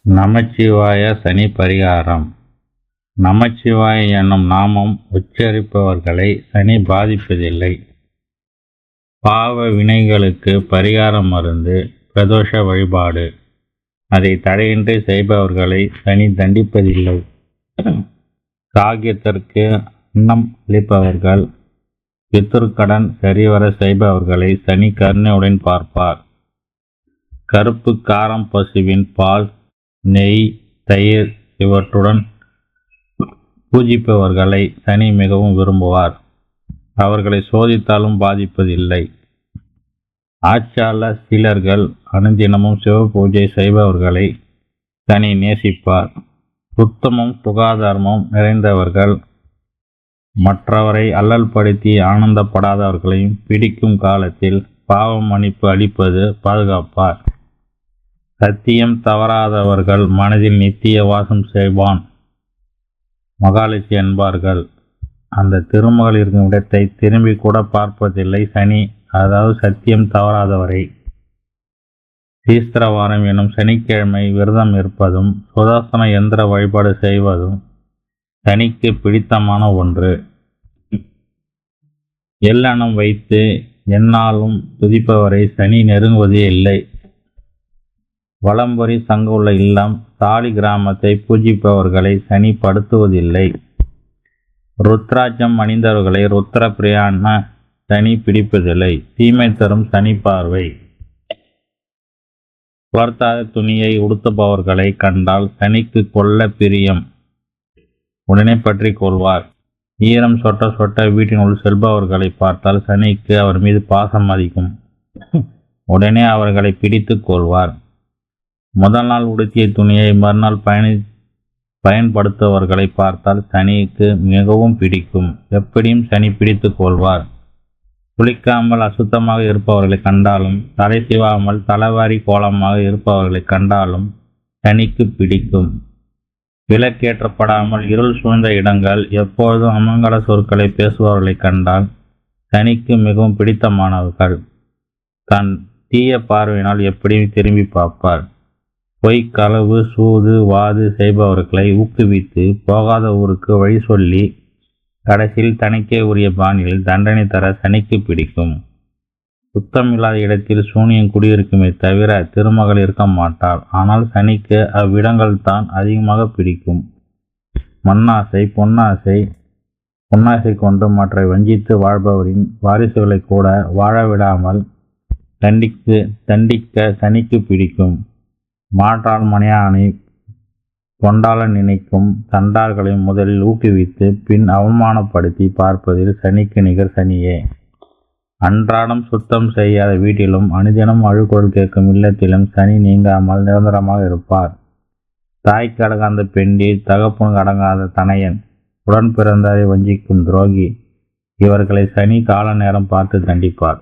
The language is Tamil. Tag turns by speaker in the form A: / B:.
A: நமச்சிவாய சனி பரிகாரம். நமச்சிவாய என்னும் நாமம் உச்சரிப்பவர்களை சனி பாதிப்பதில்லை. பாவ வினைகளுக்கு பரிகார மருந்து பிரதோஷ வழிபாடு. அதை தடையின்றி செய்பவர்களை சனி தண்டிப்பதில்லை. சாகியத்திற்கு அன்னம் அளிப்பவர்கள், பித்ருக்கடன் சரிவர செய்பவர்களை சனி கருணையுடன் பார்ப்பார். கருப்பு காரம் பசுவின் பால், நெய், தயிர் இவற்றுடன் பூஜிப்பவர்களை சனி மிகவும் விரும்புவார். அவர்களை சோதித்தாலும் பாதிப்பதில்லை. ஆச்சால சீலர்கள் அனுதினமும் சிவ பூஜை செய்பவர்களை சனி நேசிப்பார். சுத்தமும் சுகாதாரமும் நிறைந்தவர்கள் மற்றவரை அல்லல்படுத்தி ஆனந்தப்படாதவர்களையும் பிடிக்கும் காலத்தில் பாவ மன்னிப்பு அளிப்பது பாதுகாப்பார். சத்தியம் தவறாதவர்கள் மனதில் நித்திய வாசம் செய்வான் மகாலட்சி என்பார்கள். அந்த திருமகள் இருக்கும் இடத்தை திரும்பி கூட பார்ப்பதில்லை சனி, அதாவது சத்தியம் தவறாதவரை. சீஸ்திரவாரம் எனும் சனிக்கிழமை விரதம் இருப்பதும் சுதர்சன எந்திர வழிபாடு செய்வதும் சனிக்கு பிடித்தமான ஒன்று. எல்லெண்ணம் வைத்து எந்நாளும் துதிப்பவரை சனி நெருங்குவதே இல்லை. வலம்புரி சங்குள்ள இல்லம், தாலி கிராமத்தை பூஜிப்பவர்களை சனி படுத்துவதில்லை. ருத்ராட்சம் அணிந்தவர்களை ருத்ர பிரியான சனி பிடிப்பதில்லை. தீமை தரும் சனி பார்வை. வர்த்தாத துணியை உடுத்துபவர்களை கண்டால் சனிக்கு கொல்ல பிரியம், உடனே பற்றி கொள்வார். ஈரம் சொட்ட சொட்ட வீட்டினுள் செல்பவர்களை பார்த்தால் சனிக்கு அவர் மீது பாசம் அதிகம், உடனே அவர்களை பிடித்து கொள்வார். முதல் நாள் உடுத்திய துணியை மறுநாள் பயன்படுத்துபவர்களை பார்த்தால் சனிக்கு மிகவும் பிடிக்கும், எப்படியும் சனி பிடித்து கொள்வார். குளிக்காமல் அசுத்தமாக இருப்பவர்களை கண்டாலும், தலை சீவாமல் தலைவாரி கோலமாக இருப்பவர்களை கண்டாலும் சனிக்கு பிடிக்கும். விளக்கேற்றப்படாமல் இருள் சூழ்ந்த இடங்கள், எப்பொழுதும் அமங்கல சொற்களை பேசுபவர்களை கண்டால் சனிக்கு மிகவும் பிடித்தமானவர்கள். தன் தீய பார்வையினால் எப்படியும் திரும்பி பார்ப்பார். பொய், களவு, சூது, வாது செய்பவர்களை ஊக்குவித்து போகாத ஊருக்கு வழி சொல்லி கடைசியில் தனக்கே உரிய பாணியில் தண்டனை தர சனிக்கு பிடிக்கும். சுத்தமில்லாத இடத்தில் சூனியம் குடியிருக்குமே தவிர திருமகள் இருக்க மாட்டார். ஆனால் சனிக்கு அவ்விடங்கள் தான் அதிகமாக பிடிக்கும். மண்ணாசை, பொன்னாசை கொண்டு மற்றை வஞ்சித்து வாழ்பவரின் வாரிசுகளை கூட வாழ விடாமல் தண்டிக்க சனிக்கு பிடிக்கும். மாற்றால் மனையானை கொண்டாள நினைக்கும் தண்டார்களை முதலில் ஊக்குவித்து பின் அவமானப்படுத்தி பார்ப்பதில் சனிக்கு நிகர் சனியே. அன்றாடம் சுத்தம் செய்யாத வீட்டிலும் அனுதினம் அழுக்குரல் கேட்கும் இல்லத்திலும் சனி நீங்காமல் நிரந்தரமாக இருப்பார். தாய்க்கு அடங்காத பெண்டி, தகப்பனுக்கு அடங்காத தனையன், உடன் பிறந்தாரை வஞ்சிக்கும் துரோகி, இவர்களை சனி கால நேரம் பார்த்து தண்டிப்பார்.